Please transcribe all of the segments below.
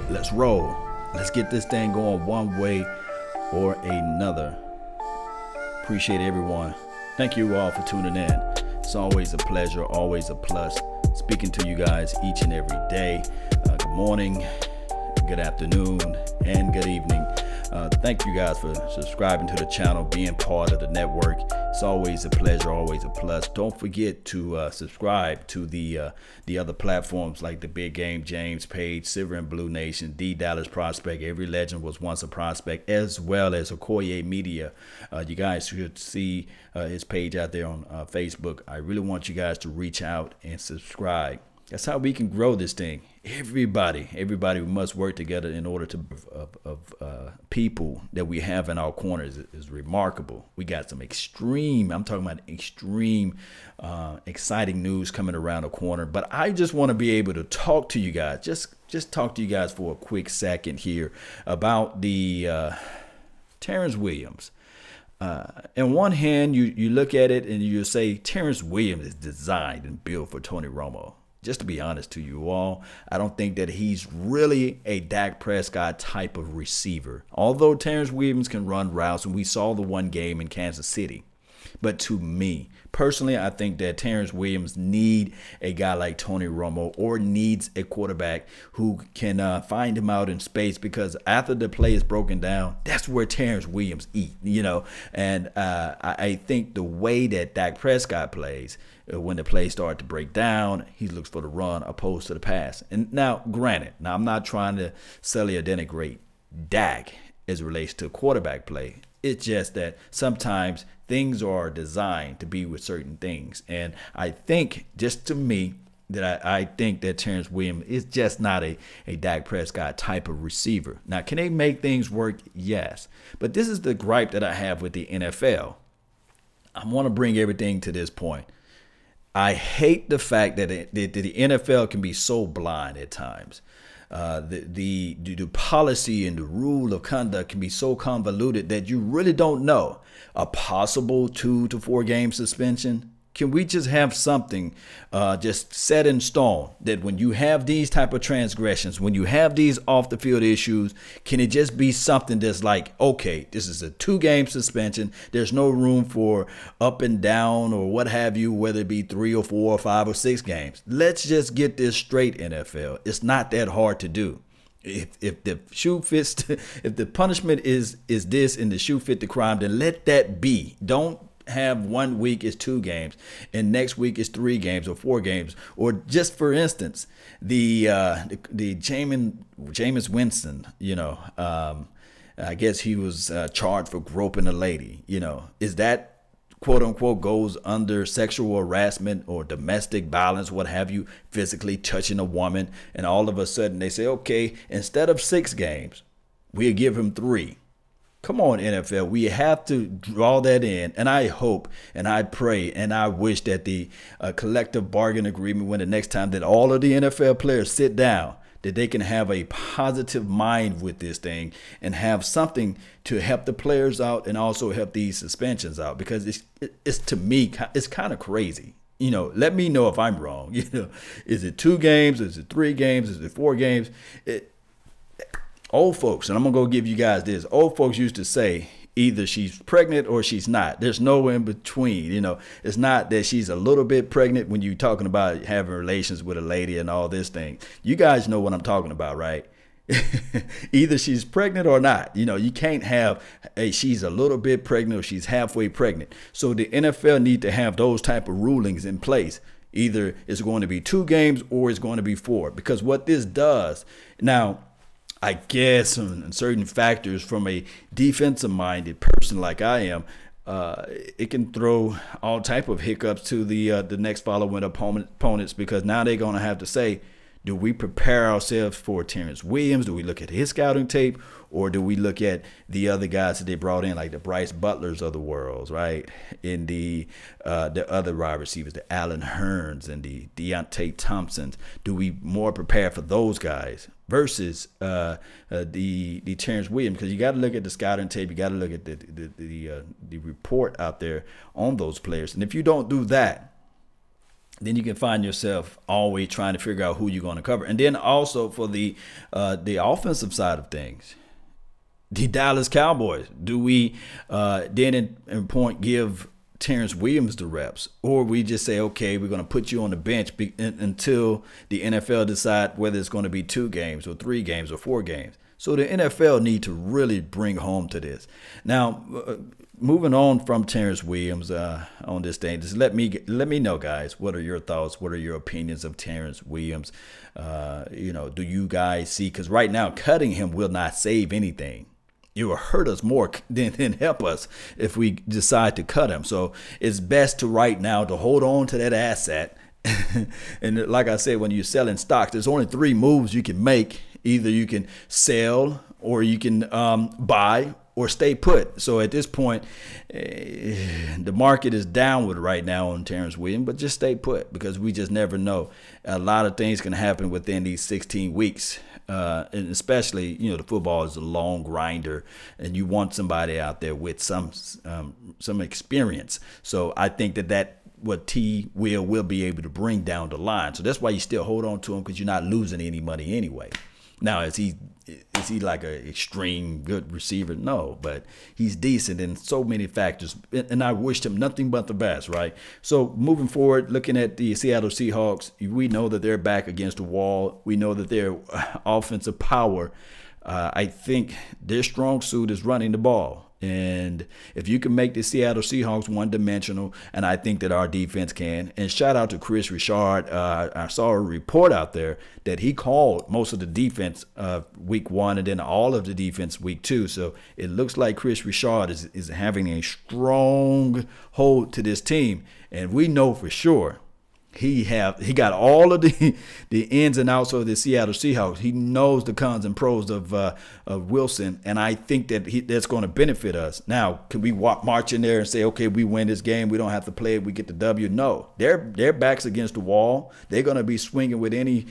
Let's roll. Let's get this thing going one way or another. Appreciate everyone. Thank you all for tuning in. It's always a pleasure, always a plus speaking to you guys each and every day. Good morning, good afternoon, and good evening. Thank you guys for subscribing to the channel, being part of the network. It's always a pleasure, always a plus. Don't forget to subscribe to the other platforms like the Big Game James page, Silver and Blue Nation, D Dallas Prospect, Every Legend Was Once a Prospect, as well as Okoye Media. You guys should see his page out there on Facebook. I really want you guys to reach out and subscribe. That's how we can grow this thing. Everybody must work together in order to people that we have in our corners is remarkable. We got some extreme, I'm talking about extreme, exciting news coming around the corner. But I just want to be able to talk to you guys, just talk to you guys for a quick second here about the Terrance Williams. On one hand, you look at it and you say Terrance Williams is designed and built for Tony Romo. Just to be honest to you all, I don't think that he's really a Dak Prescott type of receiver. Although Terrance Williams can run routes, and we saw the one game in Kansas City. But to me, personally, I think that Terrance Williams need a guy like Tony Romo, or needs a quarterback who can find him out in space, because after the play is broken down, that's where Terrance Williams eat, you know. And I think the way that Dak Prescott plays, when the plays start to break down, he looks for the run opposed to the pass. And now, granted, I'm not trying to silly or denigrate Dak as it relates to quarterback play. It's just that sometimes things are designed to be with certain things. And I think, just to me, that I think that Terrance Williams is just not a Dak Prescott type of receiver. Now, can they make things work? Yes. But this is the gripe that I have with the NFL. I want to bring everything to this point. I hate the fact that the NFL can be so blind at times. The policy and the rule of conduct can be so convoluted that you really don't know. A possible 2 to 4 game suspension. Can we just have something just set in stone that when you have these type of transgressions, when you have these off the field issues, can it just be something that's like, okay, this is a 2-game suspension. There's no room for up and down or what have you, whether it be 3 or 4 or 5 or 6 games. Let's just get this straight, NFL. It's not that hard to do. If the shoe fits, if the punishment is this and the shoe fit the crime, then let that be. Don't have 1 week is 2 games and next week is 3 games or 4 games. Or just for instance, the Jameis Winston, you know, I guess he was charged for groping a lady. You know, is that quote unquote goes under sexual harassment or domestic violence, what have you, physically touching a woman, and all of a sudden they say, okay, instead of 6 games, we'll give him 3. Come on, NFL. We have to draw that in. And I hope and I pray and I wish that the collective bargain agreement, when the next time that all of the NFL players sit down, that they can have a positive mind with this thing and have something to help the players out and also help these suspensions out, because it's to me, it's kind of crazy. You know, let me know if I'm wrong. You know, is it 2 games? Is it 3 games? Is it 4 games? Old folks, and I'm going to go give you guys this. Old folks used to say either she's pregnant or she's not. There's no in between. You know, it's not that she's a little bit pregnant when you're talking about having relations with a lady and all this thing. You guys know what I'm talking about, right? Either she's pregnant or not. You know, you can't have a she's a little bit pregnant or she's halfway pregnant. So the NFL need to have those type of rulings in place. Either it's going to be 2 games or it's going to be 4. Because what this does now, I guess in certain factors, from a defensive-minded person like I am, it can throw all type of hiccups to the next following opponents, because now they're going to have to say, do we prepare ourselves for Terrance Williams? Do we look at his scouting tape, or do we look at the other guys that they brought in, like the Bryce Butlers of the world, right? And the other wide receivers, the Allen Hearns and the Deontay Thompsons. Do we more prepare for those guys versus the Terrance Williams? Because you got to look at the scouting tape, you got to look at the report out there on those players. And if you don't do that, then you can find yourself always trying to figure out who you're going to cover. And then also for the offensive side of things, the Dallas Cowboys. Do we then in point give Terrance Williams the reps, or we just say, okay, we're going to put you on the bench until the NFL decide whether it's going to be 2 games or 3 games or 4 games? So the NFL need to really bring home to this. Now, moving on from Terrance Williams on this thing, just let me know, guys, what are your thoughts? What are your opinions of Terrance Williams? Do you guys see? Because right now, cutting him will not save anything. It will hurt us more than help us if we decide to cut him. So it's best to right now to hold on to that asset. And like I said, when you're selling stocks, there's only 3 moves you can make. Either you can sell, or you can buy, or stay put. So at this point, the market is downward right now on Terrance Williams, but just stay put, because we just never know. A lot of things can happen within these 16 weeks. And especially, the football is a long grinder, and you want somebody out there with some experience. So I think that what T will be able to bring down the line. So that's why you still hold on to him, because you're not losing any money anyway. Now, is he like an extreme good receiver? No, but he's decent in so many factors, and I wished him nothing but the best, right? So moving forward, looking at the Seattle Seahawks, we know that they're back against the wall. We know that their offensive power, I think their strong suit is running the ball. And if you can make the Seattle Seahawks one-dimensional, and I think that our defense can, and shout out to Chris Richard. I saw a report out there that he called most of the defense week 1 and then all of the defense week 2. So it looks like Chris Richard is having a strong hold to this team. And we know for sure he got all of the ins and outs of the Seattle Seahawks. He knows the cons and pros of Wilson, and I think that that's going to benefit us. Now, can we march in there and say, okay, we win this game, we don't have to play it, we get the W? No, their backs against the wall. They're going to be swinging with any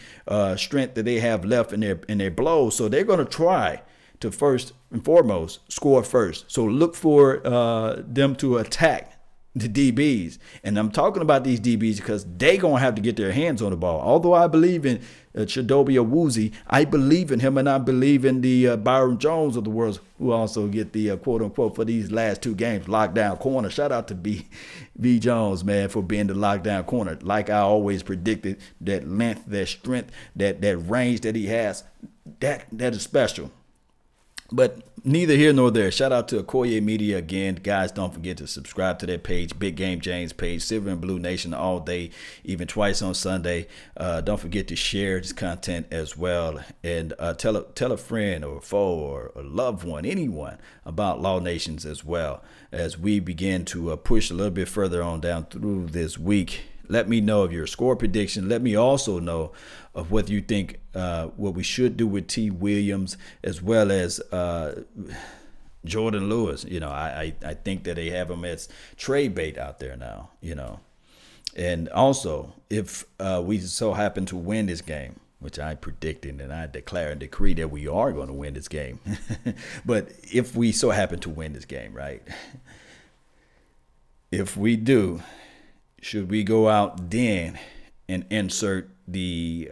strength that they have left in their blows. So they're going to try to first and foremost score first. So look for them to attack the DBs. And I'm talking about these DBs because they going to have to get their hands on the ball. Although I believe in Chidobe Awuzie, I believe in him, and I believe in the Byron Jones of the world, who also get the quote-unquote for these last 2 games, lockdown corner. Shout out to B Jones, man, for being the lockdown corner. Like I always predicted, that length, that strength, that range that he has, that is special. But neither here nor there. Shout out to Okoye Media again. Guys, don't forget to subscribe to that page, Big Game James page, Silver and Blue Nation all day, even twice on Sunday. Don't forget to share this content as well. And tell a friend or a foe or a loved one, anyone, about Law Nations as well, as we begin to push a little bit further on down through this week. Let me know of your score prediction. Let me also know of what you think what we should do with T. Williams, as well as Jordan Lewis. I think that they have him as trade bait out there now, And also, if we so happen to win this game, which I predicted and I declare and decree that we are going to win this game. But if we so happen to win this game, right? If we do, should we go out then and insert the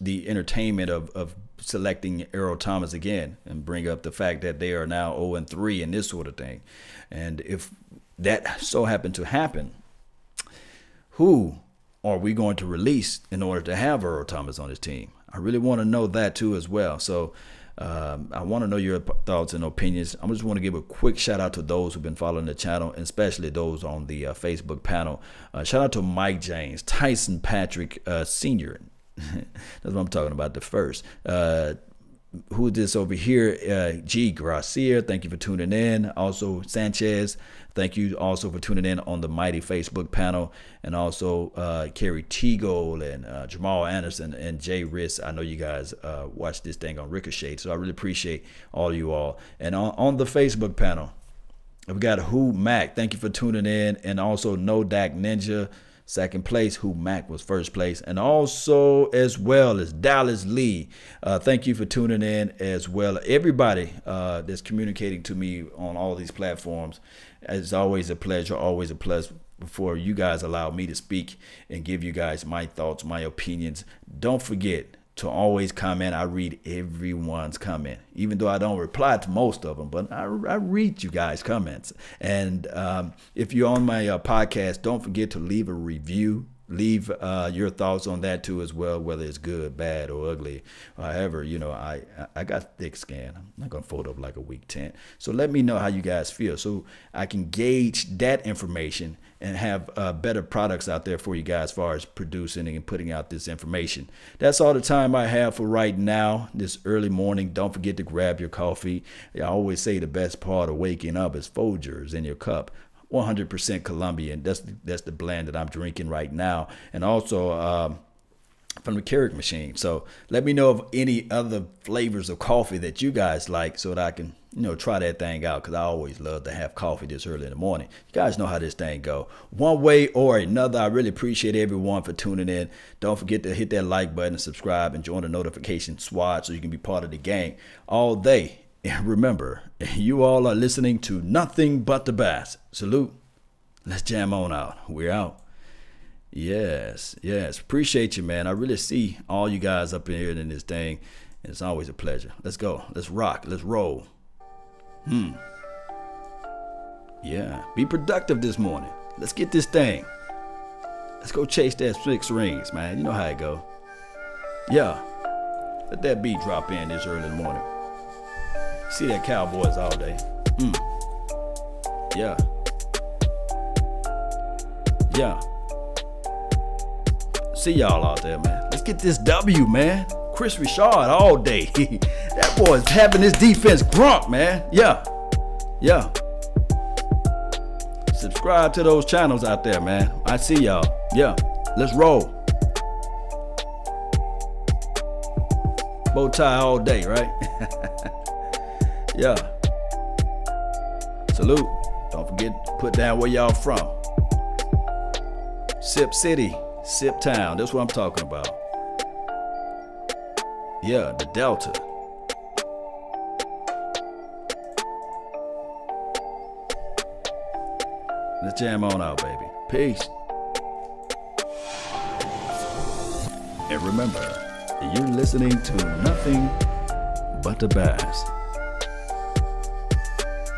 entertainment of selecting Earl Thomas again and bring up the fact that they are now 0-3 and this sort of thing? And if that so happened to happen, who are we going to release in order to have Earl Thomas on his team? I really want to know that too as well. So I want to know your thoughts and opinions. I just want to give a quick shout out to those who've been following the channel, and especially those on the Facebook panel. Shout out to Mike James, Tyson Patrick Sr. That's what I'm talking about, the first. Who is this over here? G. Gracia, thank you for tuning in. Also, Sanchez, thank you also for tuning in on the mighty Facebook panel. And also, Kerry Teagle and Jamal Anderson and Jay Riss. I know you guys watch this thing on Ricochet, so I really appreciate all you all. And on the Facebook panel, we've got Who Mac. Thank you for tuning in. And also, No Dak Ninja. second place. Who Mac was first place. And also as well as Dallas Lee. Thank you for tuning in as well. Everybody that's communicating to me on all these platforms. It's always a pleasure, always a pleasure. Before you guys allow me to speak and give you guys my thoughts, my opinions, don't forget to always comment. I read everyone's comment, even though I don't reply to most of them, but I read you guys' comments. And if you're on my podcast, don't forget to leave a review. Leave your thoughts on that too as well, whether it's good, bad, or ugly. However, you know, I got thick skin. I'm not gonna fold up like a weak tent. So let me know how you guys feel, so I can gauge that information and have better products out there for you guys as far as producing and putting out this information. That's all the time I have for right now, this early morning. Don't forget to grab your coffee. I always say the best part of waking up is Folgers in your cup. 100% Colombian. That's the blend that I'm drinking right now, and also from the Keurig machine. So let me know of any other flavors of coffee that you guys like, so that I can, you know, try that thing out, because I always love to have coffee this early in the morning. You guys know how this thing go, one way or another. I really appreciate everyone for tuning in. Don't forget to hit that like button and subscribe and join the notification squad so you can be part of the gang all day. And remember, you all are listening to nothing but the bass. Salute. Let's jam on out. We're out. Yes. Appreciate you, man. I really see all you guys up in here in this thing. It's always a pleasure. Let's go. Let's rock. Let's roll. Yeah. Be productive this morning. Let's get this thing. Let's go chase that 6 rings, man. You know how it go. Yeah. Let that beat drop in this early in the morning. See that Cowboys all day. Yeah. See y'all out there, man. Let's get this W, man. Chris Richard all day. That boy's having his defense grump, man. Yeah. Subscribe to those channels out there, man. I see y'all. Yeah. Let's roll. Bow tie all day, right? Yeah. Salute. Don't forget to put down where y'all from. Sip City, Sip Town. That's what I'm talking about. Yeah, the Delta. Let's jam on out, baby. Peace. And remember, you're listening to nothing but the bass.